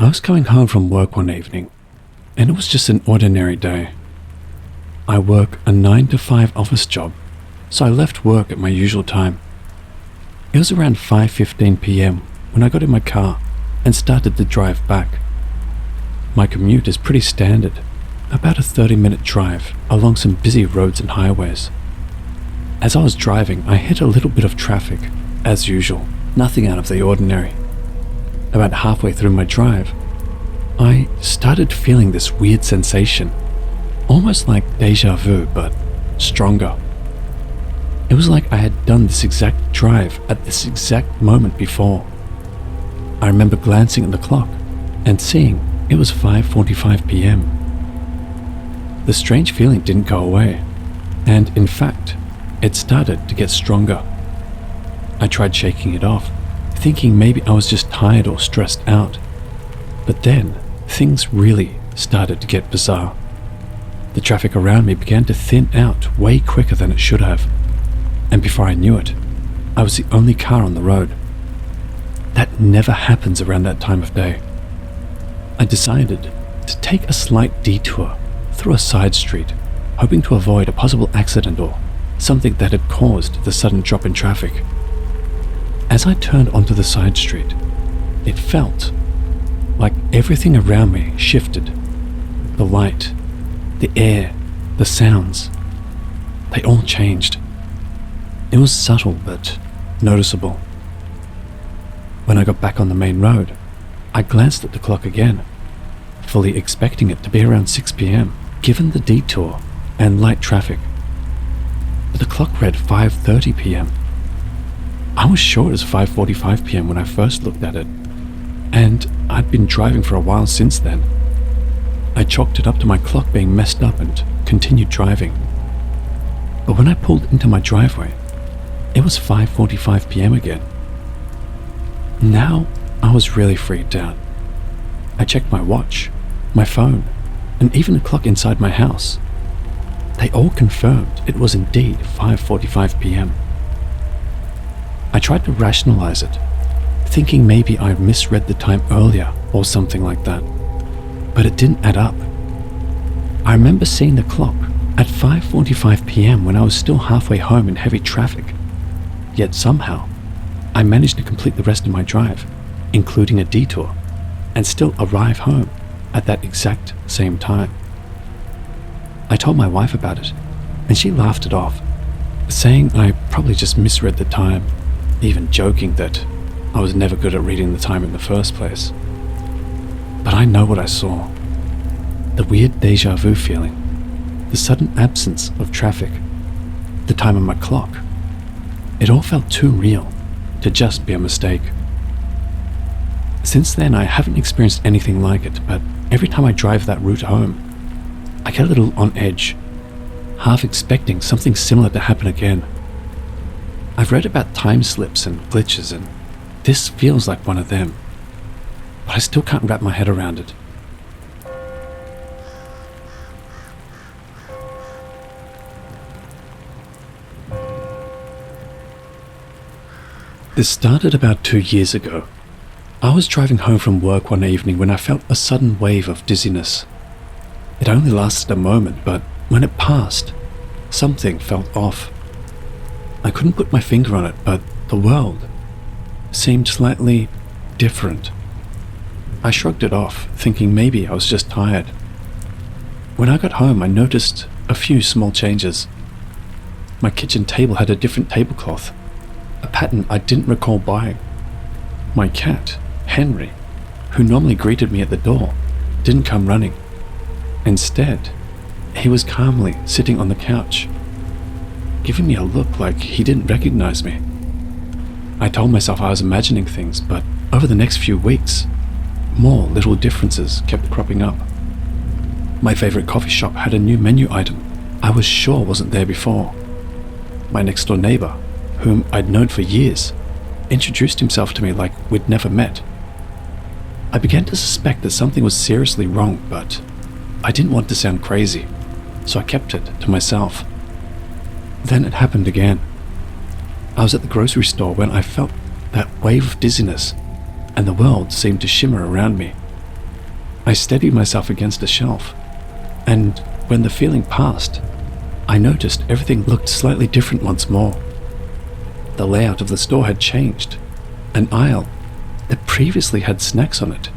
I was coming home from work one evening, and it was just an ordinary day. I work a 9 to 5 office job, so I left work at my usual time. It was around 5:15 p.m. when I got in my car and started to drive back. My commute is pretty standard, about a 30-minute drive along some busy roads and highways. As I was driving, I hit a little bit of traffic, as usual, nothing out of the ordinary. About halfway through my drive, I started feeling this weird sensation, almost like deja vu, but stronger. It was like I had done this exact drive at this exact moment before. I remember glancing at the clock and seeing it was 5:45 p.m. The strange feeling didn't go away, and in fact, it started to get stronger. I tried shaking it off, thinking maybe I was just tired or stressed out. But then, things really started to get bizarre. The traffic around me began to thin out way quicker than it should have. And before I knew it, I was the only car on the road. That never happens around that time of day. I decided to take a slight detour through a side street, hoping to avoid a possible accident or something that had caused the sudden drop in traffic. As I turned onto the side street, it felt like everything around me shifted. The light, the air, the sounds, they all changed. It was subtle but noticeable. When I got back on the main road, I glanced at the clock again, fully expecting it to be around 6 p.m. given the detour and light traffic. But the clock read 5:30 p.m. I was sure it was 5:45 p.m. when I first looked at it, and I'd been driving for a while since then. I chalked it up to my clock being messed up and continued driving. But when I pulled into my driveway, it was 5:45 p.m. again. Now I was really freaked out. I checked my watch, my phone, and even the clock inside my house. They all confirmed it was indeed 5:45 p.m. I tried to rationalize it, thinking maybe I misread the time earlier or something like that, but it didn't add up. I remember seeing the clock at 5:45 p.m. when I was still halfway home in heavy traffic, yet somehow I managed to complete the rest of my drive, including a detour, and still arrive home at that exact same time. I told my wife about it, and she laughed it off, saying I probably just misread the time, even joking that I was never good at reading the time in the first place. But I know what I saw. The weird deja vu feeling, the sudden absence of traffic, the time on my clock. It all felt too real to just be a mistake. Since then, I haven't experienced anything like it, but every time I drive that route home, I get a little on edge, half expecting something similar to happen again. I've read about time slips and glitches, and this feels like one of them, but I still can't wrap my head around it. This started about 2 years ago. I was driving home from work one evening when I felt a sudden wave of dizziness. It only lasted a moment, but when it passed, something felt off. I couldn't put my finger on it, but the world seemed slightly different. I shrugged it off, thinking maybe I was just tired. When I got home, I noticed a few small changes. My kitchen table had a different tablecloth, a pattern I didn't recall buying. My cat, Henry, who normally greeted me at the door, didn't come running. Instead, he was calmly sitting on the couch, giving me a look like he didn't recognize me. I told myself I was imagining things, but over the next few weeks, more little differences kept cropping up. My favorite coffee shop had a new menu item I was sure wasn't there before. My next door neighbor, whom I'd known for years, introduced himself to me like we'd never met. I began to suspect that something was seriously wrong, but I didn't want to sound crazy, so I kept it to myself. Then it happened again. I was at the grocery store when I felt that wave of dizziness, and the world seemed to shimmer around me. I steadied myself against a shelf, and when the feeling passed, I noticed everything looked slightly different once more. The layout of the store had changed. An aisle that previously had snacks on it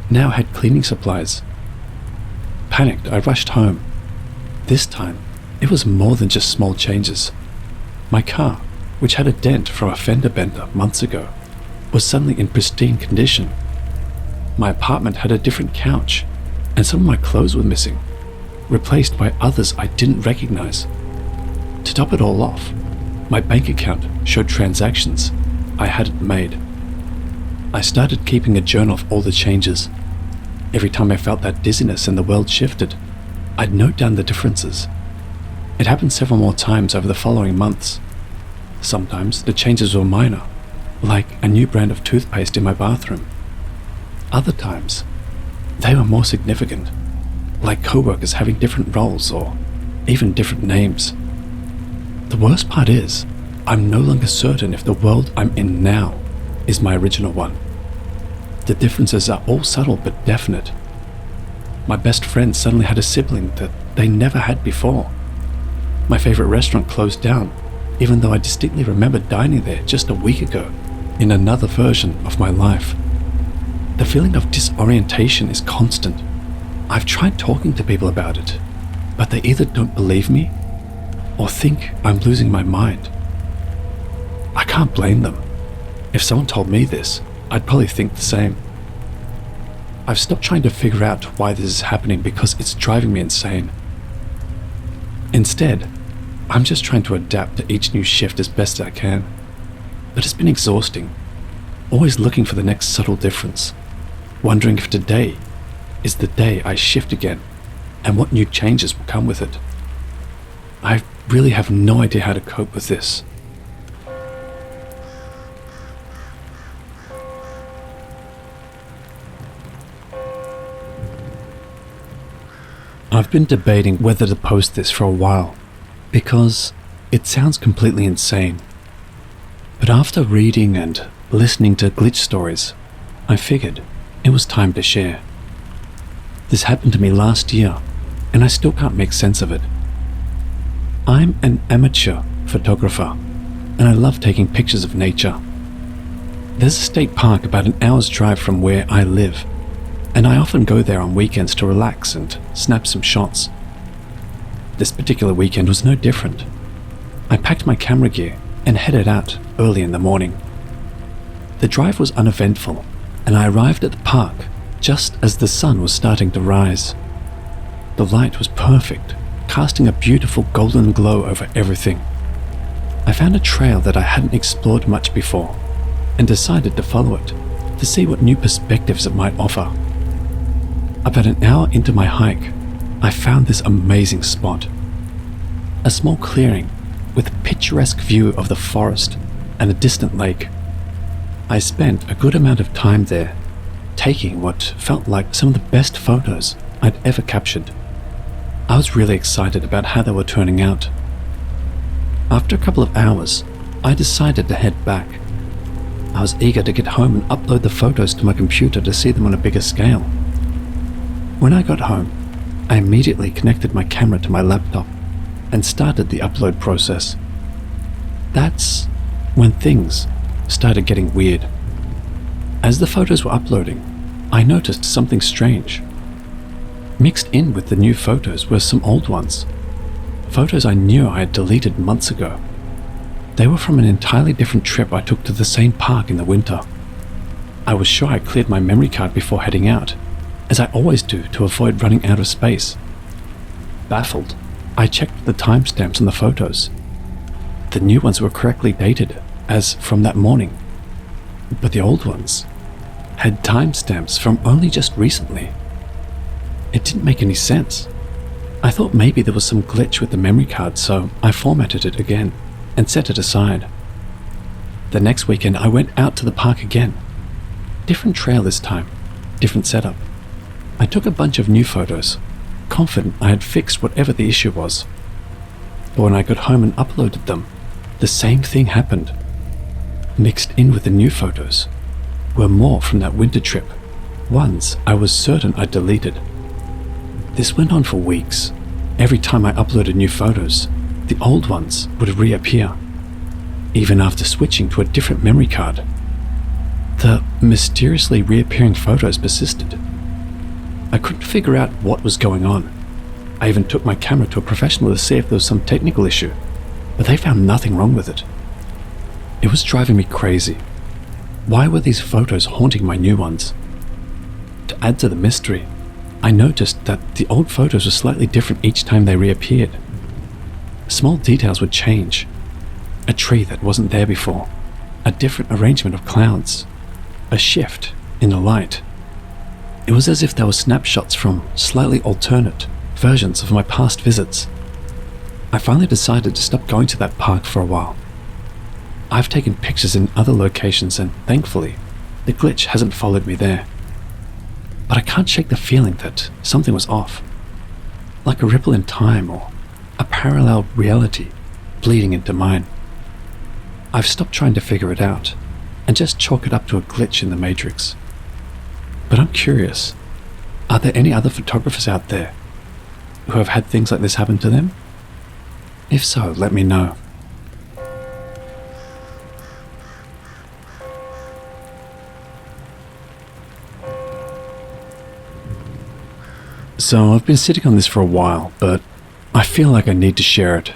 now had cleaning supplies. Panicked, I rushed home. This time, it was more than just small changes. My car, which had a dent from a fender bender months ago, was suddenly in pristine condition. My apartment had a different couch, and some of my clothes were missing, replaced by others I didn't recognize. To top it all off, my bank account showed transactions I hadn't made. I started keeping a journal of all the changes. Every time I felt that dizziness and the world shifted, I'd note down the differences. It happened several more times over the following months. Sometimes the changes were minor, like a new brand of toothpaste in my bathroom. Other times, they were more significant, like coworkers having different roles or even different names. The worst part is, I'm no longer certain if the world I'm in now is my original one. The differences are all subtle but definite. My best friend suddenly had a sibling that they never had before. My favorite restaurant closed down, even though I distinctly remember dining there just a week ago in another version of my life. The feeling of disorientation is constant. I've tried talking to people about it, but they either don't believe me or think I'm losing my mind. I can't blame them. If someone told me this, I'd probably think the same. I've stopped trying to figure out why this is happening because it's driving me insane. Instead, I'm just trying to adapt to each new shift as best I can. But it's been exhausting, always looking for the next subtle difference, wondering if today is the day I shift again and what new changes will come with it. I really have no idea how to cope with this. I've been debating whether to post this for a while, because it sounds completely insane. But after reading and listening to glitch stories, I figured it was time to share. This happened to me last year, and I still can't make sense of it. I'm an amateur photographer, and I love taking pictures of nature. There's a state park about an hour's drive from where I live, and I often go there on weekends to relax and snap some shots. This particular weekend was no different. I packed my camera gear and headed out early in the morning. The drive was uneventful, and I arrived at the park just as the sun was starting to rise. The light was perfect, casting a beautiful golden glow over everything. I found a trail that I hadn't explored much before, and decided to follow it to see what new perspectives it might offer. About an hour into my hike, I found this amazing spot. A small clearing with a picturesque view of the forest and a distant lake. I spent a good amount of time there, taking what felt like some of the best photos I'd ever captured. I was really excited about how they were turning out. After a couple of hours, I decided to head back. I was eager to get home and upload the photos to my computer to see them on a bigger scale. When I got home, I immediately connected my camera to my laptop and started the upload process. That's when things started getting weird. As the photos were uploading, I noticed something strange. Mixed in with the new photos were some old ones. Photos I knew I had deleted months ago. They were from an entirely different trip I took to the same park in the winter. I was sure I cleared my memory card before heading out, as I always do to avoid running out of space. Baffled, I checked the timestamps on the photos. The new ones were correctly dated as from that morning, but the old ones had timestamps from only just recently. It didn't make any sense. I thought maybe there was some glitch with the memory card, so I formatted it again and set it aside. The next weekend I went out to the park again. Different trail this time, different setup. I took a bunch of new photos, confident I had fixed whatever the issue was. But when I got home and uploaded them, the same thing happened. Mixed in with the new photos were more from that winter trip, ones I was certain I deleted. This went on for weeks. Every time I uploaded new photos, the old ones would reappear, even after switching to a different memory card. The mysteriously reappearing photos persisted. I couldn't figure out what was going on. I even took my camera to a professional to see if there was some technical issue, but they found nothing wrong with it. It was driving me crazy. Why were these photos haunting my new ones? To add to the mystery, I noticed that the old photos were slightly different each time they reappeared. Small details would change. A tree that wasn't there before, a different arrangement of clouds, a shift in the light. It was as if they were snapshots from slightly alternate versions of my past visits. I finally decided to stop going to that park for a while. I've taken pictures in other locations and thankfully, the glitch hasn't followed me there. But I can't shake the feeling that something was off. Like a ripple in time or a parallel reality bleeding into mine. I've stopped trying to figure it out and just chalk it up to a glitch in the matrix. But I'm curious, are there any other photographers out there who have had things like this happen to them? If so, let me know. So I've been sitting on this for a while, but I feel like I need to share it.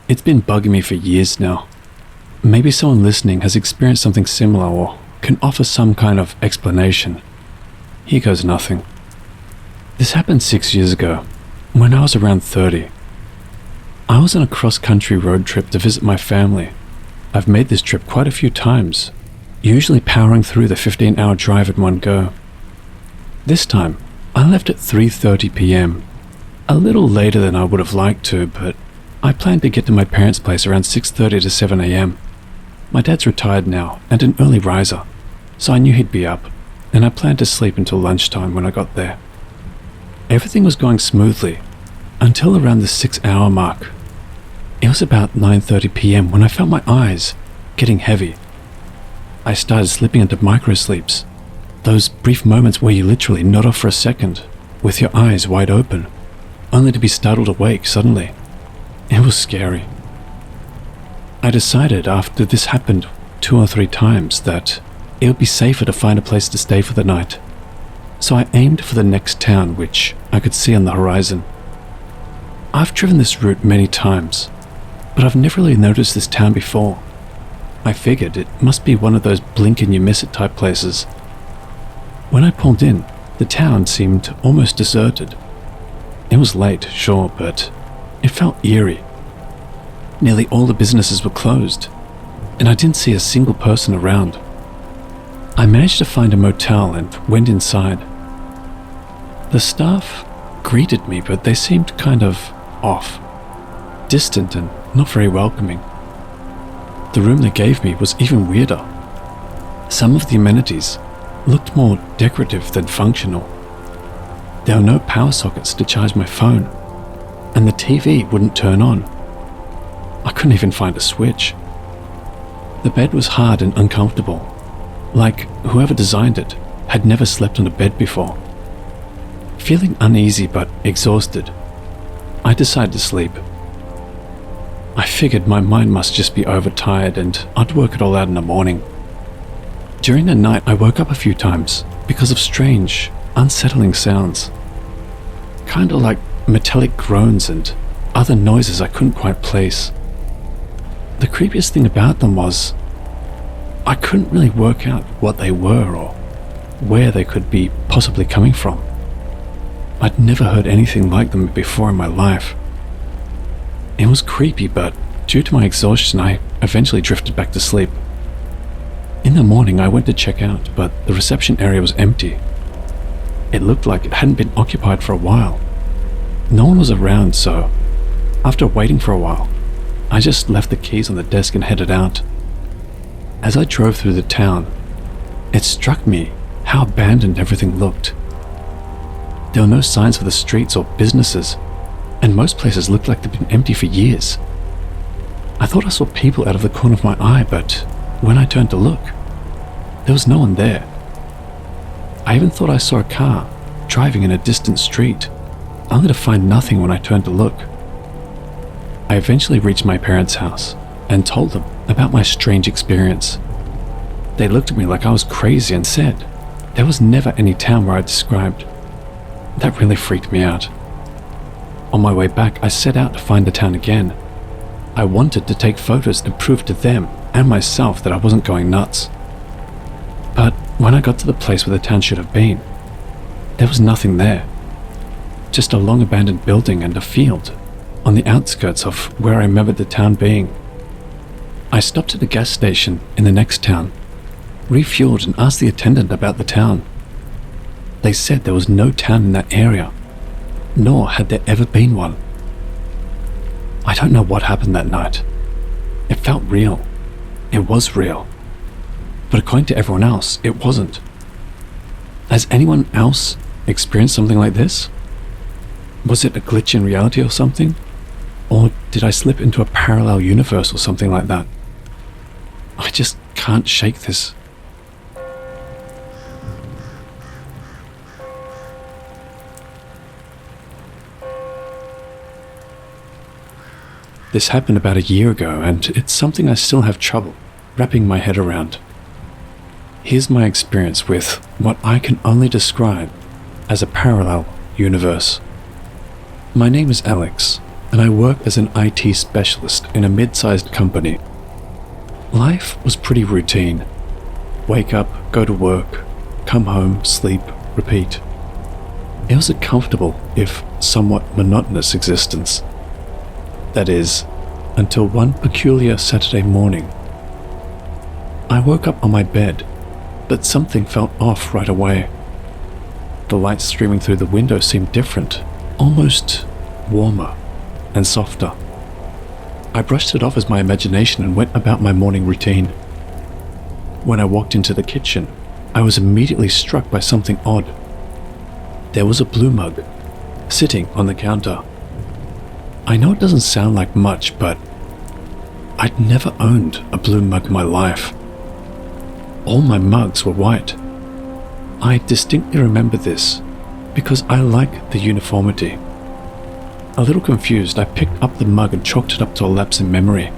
It's been bugging me for years now. Maybe someone listening has experienced something similar or can offer some kind of explanation. Here goes nothing. This happened 6 years ago, when I was around 30. I was on a cross-country road trip to visit my family. I've made this trip quite a few times, usually powering through the 15-hour drive in one go. This time, I left at 3:30 p.m, a little later than I would have liked to, but I planned to get to my parents' place around 6:30 to 7 a.m. My dad's retired now and an early riser, so I knew he'd be up, and I planned to sleep until lunchtime when I got there. Everything was going smoothly until around the 6-hour mark. It was about 9:30 p.m. when I felt my eyes getting heavy. I started slipping into micro-sleeps, those brief moments where you literally nod off for a second with your eyes wide open, only to be startled awake suddenly. It was scary. I decided after this happened 2 or 3 times that it would be safer to find a place to stay for the night. So I aimed for the next town which I could see on the horizon. I've driven this route many times, but I've never really noticed this town before. I figured it must be one of those blink and you miss it type places. When I pulled in, the town seemed almost deserted. It was late, sure, but it felt eerie. Nearly all the businesses were closed, and I didn't see a single person around. I managed to find a motel and went inside. The staff greeted me, but they seemed kind of off, distant and not very welcoming. The room they gave me was even weirder. Some of the amenities looked more decorative than functional. There were no power sockets to charge my phone, and the TV wouldn't turn on. I couldn't even find a switch. The bed was hard and uncomfortable, like whoever designed it had never slept on a bed before. Feeling uneasy but exhausted, I decided to sleep. I figured my mind must just be overtired and I'd work it all out in the morning. During the night, I woke up a few times because of strange, unsettling sounds. Kind of like metallic groans and other noises I couldn't quite place. The creepiest thing about them was I couldn't really work out what they were or where they could be possibly coming from. I'd never heard anything like them before in my life. It was creepy, but due to my exhaustion, I eventually drifted back to sleep. In the morning, I went to check out, but the reception area was empty. It looked like it hadn't been occupied for a while. No one was around, so after waiting for a while, I just left the keys on the desk and headed out. As I drove through the town, it struck me how abandoned everything looked. There were no signs for the streets or businesses, and most places looked like they'd been empty for years. I thought I saw people out of the corner of my eye, but when I turned to look, there was no one there. I even thought I saw a car driving in a distant street, only to find nothing when I turned to look. I eventually reached my parents' house and told them about my strange experience. They looked at me like I was crazy and said there was never any town where I described. That really freaked me out. On my way back, I set out to find the town again. I wanted to take photos and prove to them and myself that I wasn't going nuts. But when I got to the place where the town should have been, there was nothing there. Just a long abandoned building and a field on the outskirts of where I remembered the town being. I stopped at a gas station in the next town, refueled and asked the attendant about the town. They said there was no town in that area, nor had there ever been one. I don't know what happened that night. It felt real. It was real. But according to everyone else, it wasn't. Has anyone else experienced something like this? Was it a glitch in reality or something? Or did I slip into a parallel universe or something like that? I just can't shake this. This happened about a year ago, and it's something I still have trouble wrapping my head around. Here's my experience with what I can only describe as a parallel universe. My name is Alex, and I work as an IT specialist in a mid-sized company. Life was pretty routine. Wake up, go to work, come home, sleep, repeat. It was a comfortable, if somewhat monotonous existence. That is, until one peculiar Saturday morning. I woke up on my bed, but something felt off right away. The light streaming through the window seemed different, almost warmer and softer. I brushed it off as my imagination and went about my morning routine. When I walked into the kitchen, I was immediately struck by something odd. There was a blue mug sitting on the counter. I know it doesn't sound like much, but I'd never owned a blue mug in my life. All my mugs were white. I distinctly remember this because I like the uniformity. A little confused, I picked up the mug and chalked it up to a lapse in memory.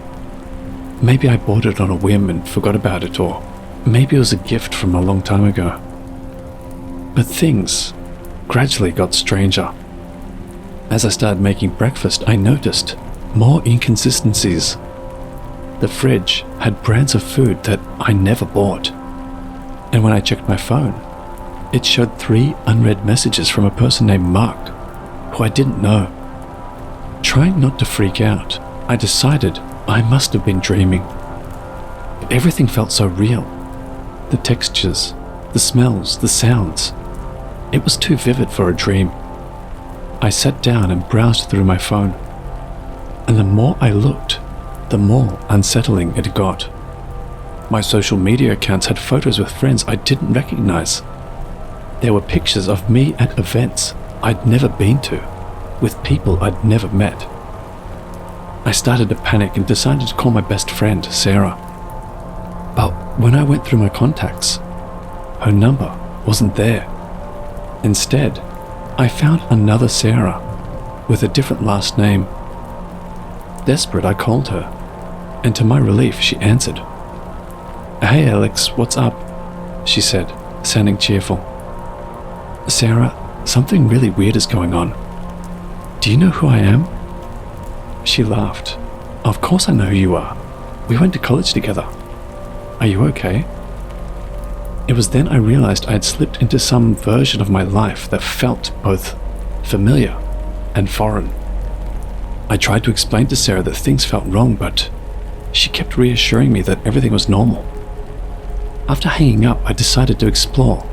Maybe I bought it on a whim and forgot about it, or maybe it was a gift from a long time ago. But things gradually got stranger. As I started making breakfast, I noticed more inconsistencies. The fridge had brands of food that I never bought. And when I checked my phone, it showed 3 unread messages from a person named Mark, who I didn't know. Trying not to freak out, I decided I must have been dreaming. But everything felt so real. The textures, the smells, the sounds. It was too vivid for a dream. I sat down and browsed through my phone. And the more I looked, the more unsettling it got. My social media accounts had photos with friends I didn't recognize. There were pictures of me at events I'd never been to, with people I'd never met. I started to panic and decided to call my best friend, Sarah. But when I went through my contacts, her number wasn't there. Instead, I found another Sarah with a different last name. Desperate, I called her, and to my relief, she answered. "Hey Alex, what's up?" she said, sounding cheerful. "Sarah, something really weird is going on. Do you know who I am?" She laughed. "Of course I know who you are. We went to college together. Are you okay?" It was then I realized I had slipped into some version of my life that felt both familiar and foreign. I tried to explain to Sarah that things felt wrong, but she kept reassuring me that everything was normal. After hanging up, I decided to explore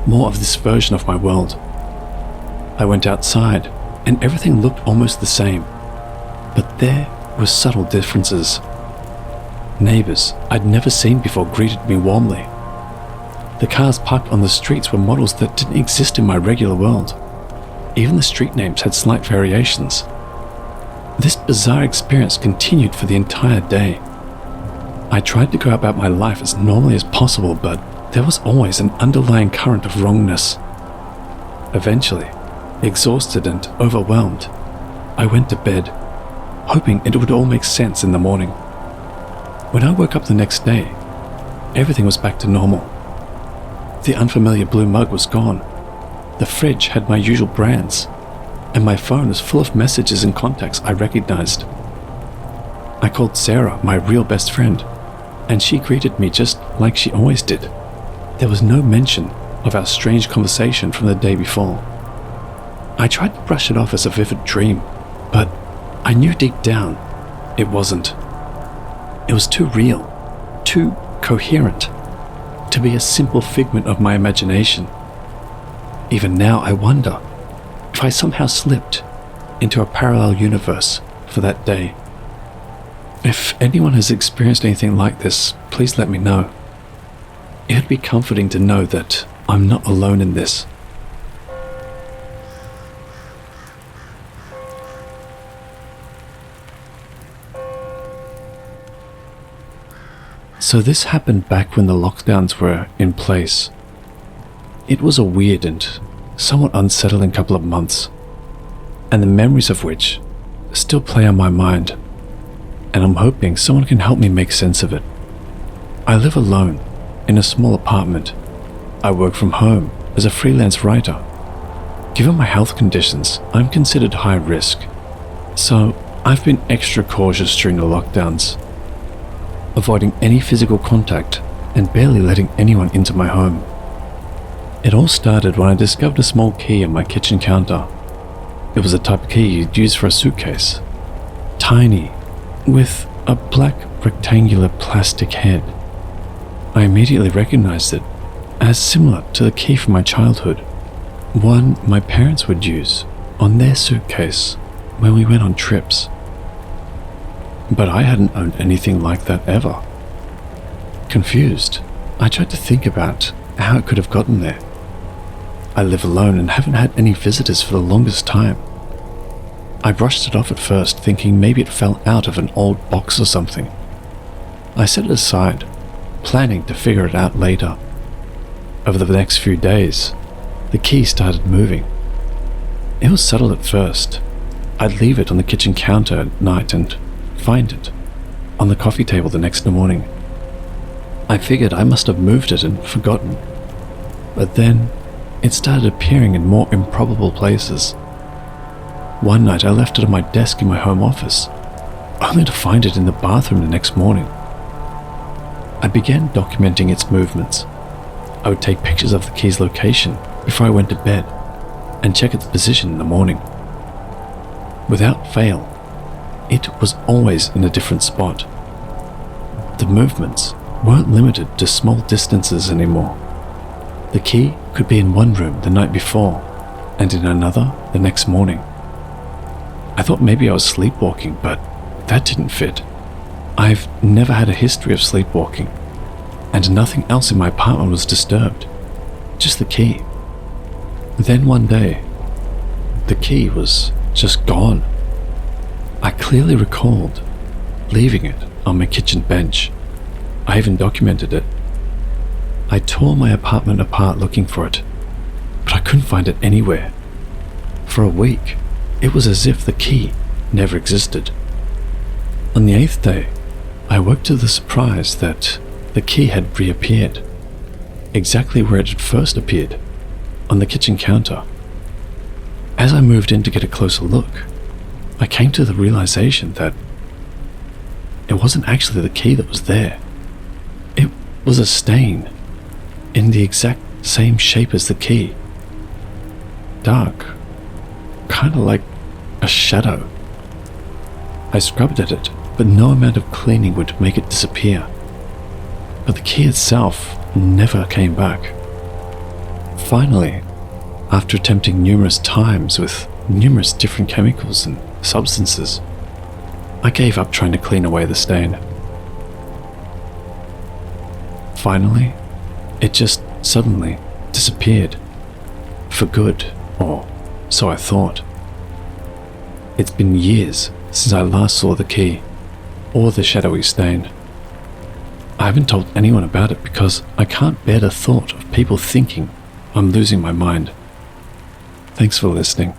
more of this version of my world. I went outside, and everything looked almost the same, but there were subtle differences. Neighbors I'd never seen before greeted me warmly. The cars parked on the streets were models that didn't exist in my regular world. Even the street names had slight variations. This bizarre experience continued for the entire day. I tried to go about my life as normally as possible, but there was always an underlying current of wrongness. Eventually, exhausted and overwhelmed, I went to bed, hoping it would all make sense in the morning. When I woke up the next day, everything was back to normal. The unfamiliar blue mug was gone, the fridge had my usual brands, and my phone was full of messages and contacts I recognized. I called Sarah, my real best friend, and she greeted me just like she always did. There was no mention of our strange conversation from the day before. I tried to brush it off as a vivid dream, but I knew deep down it wasn't. It was too real, too coherent, to be a simple figment of my imagination. Even now I wonder if I somehow slipped into a parallel universe for that day. If anyone has experienced anything like this, please let me know. It'd be comforting to know that I'm not alone in this. So this happened back when the lockdowns were in place. It was a weird and somewhat unsettling couple of months, and the memories of which still play on my mind, and I'm hoping someone can help me make sense of it. I live alone in a small apartment. I work from home as a freelance writer. Given my health conditions, I'm considered high risk, so I've been extra cautious during the lockdowns, avoiding any physical contact and barely letting anyone into my home. It all started when I discovered a small key on my kitchen counter. It was the type of key you'd use for a suitcase. Tiny, with a black rectangular plastic head. I immediately recognized it as similar to the key from my childhood, one my parents would use on their suitcase when we went on trips. But I hadn't owned anything like that ever. Confused, I tried to think about how it could have gotten there. I live alone and haven't had any visitors for the longest time. I brushed it off at first, thinking maybe it fell out of an old box or something. I set it aside, planning to figure it out later. Over the next few days, the key started moving. It was subtle at first. I'd leave it on the kitchen counter at night and find it on the coffee table the next morning. I figured I must have moved it and forgotten. But then, it started appearing in more improbable places. One night I left it on my desk in my home office, only to find it in the bathroom the next morning. I began documenting its movements. I would take pictures of the key's location before I went to bed and check its position in the morning. Without fail, it was always in a different spot. The movements weren't limited to small distances anymore. The key could be in one room the night before and in another the next morning. I thought maybe I was sleepwalking, but that didn't fit. I've never had a history of sleepwalking, and nothing else in my apartment was disturbed, just the key. Then one day, the key was just gone. I clearly recalled leaving it on my kitchen bench. I even documented it. I tore my apartment apart looking for it, but I couldn't find it anywhere. For a week, it was as if the key never existed. On the 8th day, I woke to the surprise that the key had reappeared, exactly where it had first appeared, on the kitchen counter. As I moved in to get a closer look, I came to the realization that it wasn't actually the key that was there. It was a stain in the exact same shape as the key. Dark, kind of like a shadow. I scrubbed at it, but no amount of cleaning would make it disappear. But the key itself never came back. Finally, after attempting numerous times with numerous different chemicals and substances, I gave up trying to clean away the stain. Finally, it just suddenly disappeared. For good, or so I thought. It's been years since I last saw the key, or the shadowy stain. I haven't told anyone about it because I can't bear the thought of people thinking I'm losing my mind. Thanks for listening.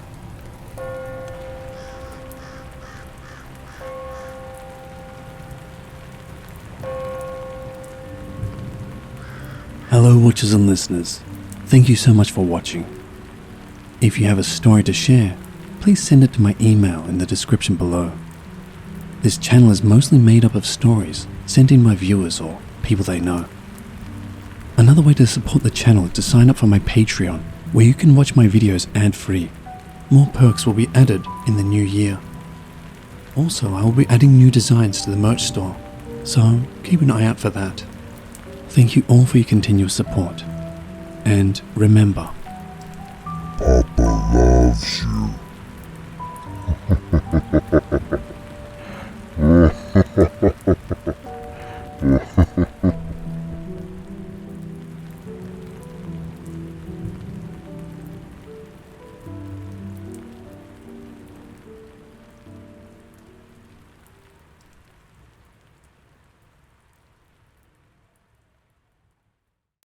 Hello watchers and listeners, thank you so much for watching. If you have a story to share, please send it to my email in the description below. This channel is mostly made up of stories sent in by viewers or people they know. Another way to support the channel is to sign up for my Patreon, where you can watch my videos ad-free. More perks will be added in the new year. Also, I will be adding new designs to the merch store, so keep an eye out for that. Thank you all for your continuous support. And remember, Papa loves you.